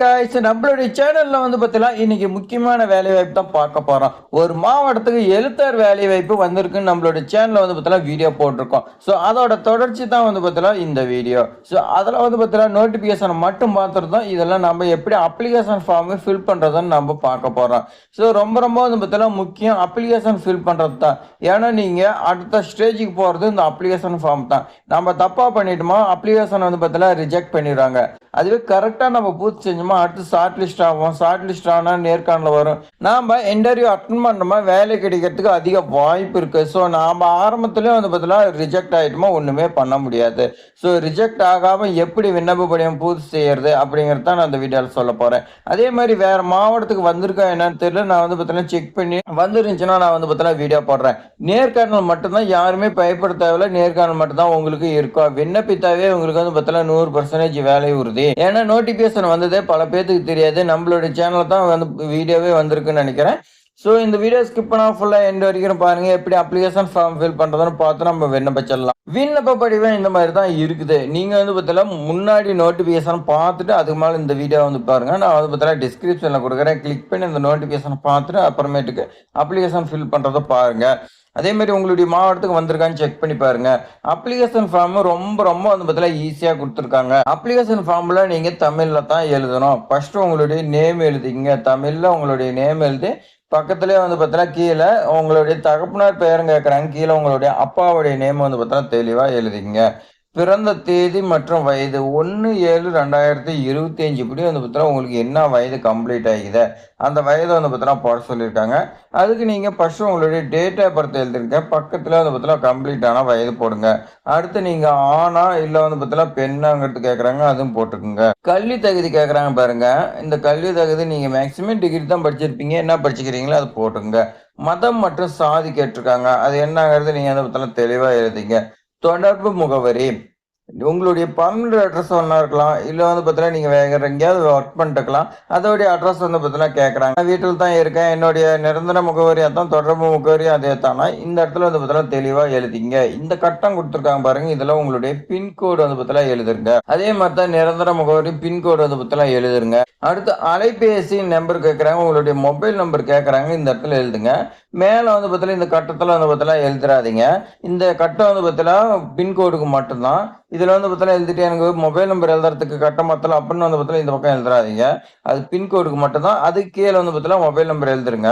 Guys நம்மளுடைய சேனல்ல வந்து பார்த்தீங்கன்னா இன்னைக்கு முக்கியமான வேலை வாய்ப்பு தான் பார்க்க போறோம். ஒரு மாவட்டத்துக்கு எழுத்தர் வேலை வாய்ப்பு வந்திருக்குன்னு நம்மளுடைய சேனல்ல வந்து பார்த்தீங்கன்னா வீடியோ போட்டிருக்கோம். ஸோ அதோட தொடர்ச்சி தான் வந்து பார்த்தீங்கன்னா இந்த வீடியோ. ஸோ அதில் வந்து பார்த்தீங்கன்னா நோட்டிஃபிகேஷன் மட்டும் பார்த்துருந்தோம். இதெல்லாம் நம்ம எப்படி அப்ளிகேஷன் ஃபார்ம் ஃபில் பண்ணுறதுன்னு நம்ம பார்க்க போகிறோம். ஸோ ரொம்ப ரொம்ப வந்து பார்த்தீங்கன்னா முக்கியம் அப்ளிகேஷன் ஃபில் பண்ணுறது தான். ஏன்னா நீங்கள் அடுத்த ஸ்டேஜுக்கு போகிறது இந்த அப்ளிகேஷன் ஃபார்ம் தான். நம்ம தப்பாக பண்ணிட்டோமா அப்ளிகேஷன் வந்து பார்த்தீங்கன்னா ரிஜெக்ட் பண்ணிடுறாங்க. அதுவே கரெக்டாக நம்ம பூர்த்தி செஞ்சோமா அடுத்து ஷார்ட் லிஸ்ட் ஆகும். ஷார்ட் லிஸ்ட் ஆனால் நேர்காணல் வரும். நாம் இன்டர்வியூ அட்டன் பண்ணோமா வேலை கிடைக்கிறதுக்கு அதிக வாய்ப்பு இருக்குது. ஸோ நாம் ஆரம்பத்துலேயே வந்து பார்த்தீங்கன்னா ரிஜெக்ட் ஆகிட்டோமா ஒன்றுமே பண்ண முடியாது. ஸோ ரிஜெக்ட் ஆகாமல் எப்படி விண்ணப்ப படிவம் பூர்த்தி செய்யறது அப்படிங்கிறது தான் நான் அந்த வீடியோவில் சொல்ல போகிறேன். அதே மாதிரி வேறு மாவட்டத்துக்கு வந்திருக்கா என்னன்னு தெரியல. நான் வந்து பார்த்தீங்கன்னா செக் பண்ணி வந்துருந்துச்சுன்னா நான் வந்து பார்த்தீங்கன்னா வீடியோ போடுறேன். நேர்காணல் மட்டும்தான், யாருமே பயப்பட தேவையில்ல. நேர்காணல் மட்டும்தான் உங்களுக்கு இருக்கும். விண்ணப்பித்தாவே உங்களுக்கு வந்து பார்த்தீங்கன்னா 100% வேலை உறுதி. ஏன்னா நோட்டிபிகேஷன் வந்ததே பல பேருக்கு தெரியாது. நம்மளுடைய சேனல் தான் வந்து வீடியோவே வந்திருக்குன்னு நினைக்கிறேன். ஸோ இந்த வீடியோ ஸ்கிப் பண்ணால் ஃபுல்லாக எண்ட் வரைக்கும் பாருங்க. எப்படி அப்ளிகேஷன் ஃபார்ம் ஃபில் பண்ணுறதுன்னு பார்த்து நம்ம விண்ணப்பிச்சிடலாம். விண்ணப்ப படிவம் இந்த மாதிரி தான் இருக்குது. நீங்கள் வந்து பார்த்தீங்கன்னா முன்னாடி நோட்டிஃபிகேஷன் பார்த்துட்டு அதுக்கு மேலே இந்த வீடியோ வந்து பாருங்க. நான் வந்து பார்த்தீங்கன்னா டிஸ்கிரிப்ஷனில் கொடுக்குறேன். கிளிக் பண்ணி இந்த நோட்டிஃபிகேஷன் பார்த்துட்டு அப்புறமேட்டுக்கு அப்ளிகேஷன் ஃபில் பண்ணுறதை பாருங்க. அதே மாதிரி உங்களுடைய மாவட்டத்துக்கு வந்திருக்கான்னு செக் பண்ணி பாருங்க. அப்ளிகேஷன் ஃபார்ம் ரொம்ப ரொம்ப வந்து பார்த்தீங்கன்னா ஈஸியாக கொடுத்துருக்காங்க. அப்ளிகேஷன் ஃபார்ம்ல நீங்க தமிழ்ல தான் எழுதணும். ஃபர்ஸ்ட் உங்களுடைய நேம் எழுதிங்க. தமிழ்ல உங்களுடைய நேம் எழுதி பக்கத்துலேயே வந்து பார்த்தீங்கன்னா கீழே உங்களுடைய தகப்பனார் பெயரும் கேட்குறாங்க. கீழே உங்களுடைய அப்பாவுடைய நேம் வந்து பார்த்தீங்கன்னா தெளிவாக எழுதிங்க. பிறந்த தேதி மற்றும் வயது 1/7/2025 இப்படி வந்து பார்த்தீங்கன்னா உங்களுக்கு என்ன வயது கம்ப்ளீட் ஆகிக்குது அந்த வயதை வந்து பார்த்தீங்கன்னா போட சொல்லியிருக்காங்க. அதுக்கு நீங்கள் ஃபஸ்ட்டு உங்களுடைய டேட் ஆஃப் பர்த் எழுதிருங்க. பக்கத்தில் வந்து பார்த்தீங்கன்னா கம்ப்ளீட் ஆன வயது போடுங்க. அடுத்து நீங்கள் ஆணா இல்லை வந்து பார்த்தீங்கன்னா பெண்ணாங்கிறது கேட்குறாங்க, அதுவும் போட்டுக்குங்க. கல்வி தகுதி கேட்குறாங்க பாருங்க. இந்த கல்வி தகுதி நீங்கள் மேக்ஸிமம் டிகிரி தான் படிச்சிருப்பீங்க. என்ன படிச்சுக்கிறீங்களோ அதை போட்டுங்க. மதம் மற்றும் சாதி கேட்டிருக்காங்க. அது என்னங்கிறது நீங்கள் வந்து பார்த்தீங்கன்னா தெளிவாக எழுதிங்க. தொடர்பு முகவரி உங்களுடைய பர்மனன்ட் அட்ரஸ் ஒன்றா இருக்கலாம். இல்லை வந்து பார்த்தீங்கன்னா நீங்கள் வேறு எங்கேயாவது ஒர்க் பண்ணிட்டுக்கலாம். அதோடைய அட்ரஸ் வந்து பார்த்தீங்கன்னா கேட்குறாங்க. நான் வீட்டில் தான் இருக்கேன். என்னுடைய நிரந்தர முகவரியாக தான் தொடர்பு முகவரியும் அதே தானா. இந்த இடத்துல வந்து பார்த்தீங்கன்னா தெளிவாக எழுதிங்க. இந்த கட்டம் கொடுத்துருக்காங்க பாருங்க. இதில் உங்களுடைய பின்கோடு வந்து பார்த்தீங்கன்னா எழுதுருங்க. அதே மாதிரி தான் நிரந்தர முகவரி பின்கோடு வந்து பார்த்தீங்கன்னா எழுதுருங்க. அடுத்து அலைபேசி நம்பர் கேட்குறாங்க. உங்களுடைய மொபைல் நம்பர் கேட்குறாங்க. இந்த இடத்துல எழுதுங்க. மேலே வந்து பார்த்தீங்கன்னா இந்த கட்டத்தில் வந்து பார்த்தீங்கன்னா எழுதுறாதீங்க. இந்த கட்டம் வந்து பார்த்தீங்கன்னா பின்கோடுக்கு மட்டும்தான். இதில் வந்து பார்த்தீங்கன்னா எழுதிட்டு எனக்கு மொபைல் நம்பர் எழுதுறதுக்கு கட்ட மொத்தம் அப்படின்னு வந்து பார்த்தீங்கன்னா இந்த பக்கம் எழுதுறாதீங்க. அது பின்கோடுக்கு மட்டும்தான். அதுக்கு கீழே வந்து பார்த்தீங்கன்னா மொபைல் நம்பர் எழுதுருங்க.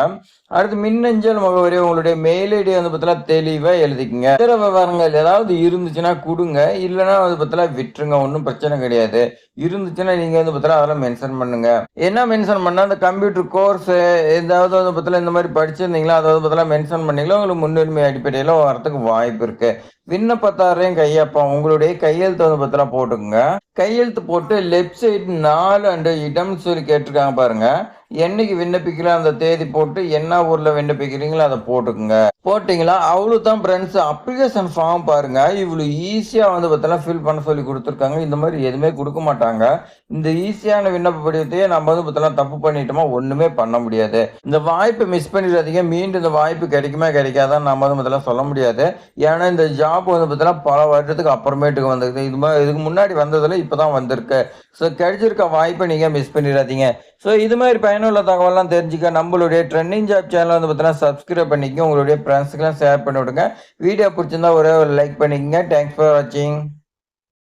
அடுத்து மின்னஞ்சல் முகவரி உங்களுடைய மெயில் ஐடி வந்து பார்த்தீங்கன்னா தெளிவாக எழுதிக்குங்க. இதர விவரங்கள் ஏதாவது இருந்துச்சுன்னா கொடுங்க. இல்லைன்னா வந்து பார்த்தீங்கன்னா விட்டுருங்க. ஒன்றும் பிரச்சனை கிடையாது. இருந்துச்சுன்னா நீங்கள் வந்து பார்த்தீங்கன்னா அதெல்லாம் மென்ஷன் பண்ணுங்க. என்ன மென்ஷன் பண்ணால் அந்த கம்ப்யூட்டர் கோர்ஸ் ஏதாவது வந்து பார்த்தீங்கன்னா இந்த மாதிரி படிச்சிருந்தீங்களா அதாவது பார்த்தீங்கன்னா மென்ஷன் பண்ணீங்களா உங்களுக்கு முன்னுரிமை அடிப்படையில் வரத்துக்கு வாய்ப்பு இருக்கு. விண்ணப்பத்தாரையும் கையொப்பம் உங்களுடைய கையெழுத்து வந்து பார்த்தீங்கன்னா போட்டுக்குங்க. கையெழுத்து போட்டு லெஃப்ட் சைடு 4 அண்டு இடம்னு சொல்லி கேட்டிருக்காங்க பாருங்க. என்னைக்கு விண்ணப்பிக்கலாம் அந்த தேதி போட்டு என்ன ஊர்ல விண்ணப்பிக்கிறீங்களோ அதை போட்டுக்குங்க. போட்டிங்களா அவ்வளோதான் ஃப்ரெண்ட்ஸ். அப்ளிகேஷன் ஃபார்ம் பாருங்க. இவ்வளோ ஈஸியாக வந்து பார்த்தீங்கன்னா ஃபில் பண்ண சொல்லி கொடுத்துருக்காங்க. இந்த மாதிரி எதுவுமே கொடுக்க மாட்டாங்க. இந்த ஈஸியான விண்ணப்ப படிவத்தையே நம்ம வந்து பார்த்தீங்கன்னா தப்பு பண்ணிட்டோமா ஒன்றுமே பண்ண முடியாது. இந்த வாய்ப்பை மிஸ் பண்ணிடாதீங்க. மீண்டும் இந்த வாய்ப்பு கிடைக்குமே கிடைக்காதான்னு நம்ம வந்து பார்த்தீங்கன்னா சொல்ல முடியாது. ஏன்னா இந்த ஜாப் வந்து பார்த்தீங்கன்னா பல வருடத்துக்கு அப்புறமேட்டுக்கு வந்திருக்கு. இதுக்கு முன்னாடி வந்ததில் இப்போ தான் வந்திருக்கு. ஸோ கிடைச்சிருக்க வாய்ப்பை நீங்கள் மிஸ் பண்ணிடாதீங்க. ஸோ இது மாதிரி பயனுள்ள தகவலாம் தெரிஞ்சுக்க நம்மளுடைய ட்ரெண்டிங் ஜாப் சேனல் வந்து பார்த்தீங்கன்னா சப்ஸ்கிரைப் பண்ணிக்க. உங்களுடைய ஃப்ரெண்ட்ஸுக்கெல்லாம் ஷேர் பண்ணி விடுங்க. வீடியோ பிடிச்சிருந்தா ஒரே ஒரு லைக் பண்ணிக்கங்க. தேங்க்ஸ் ஃபார் வாட்சிங்.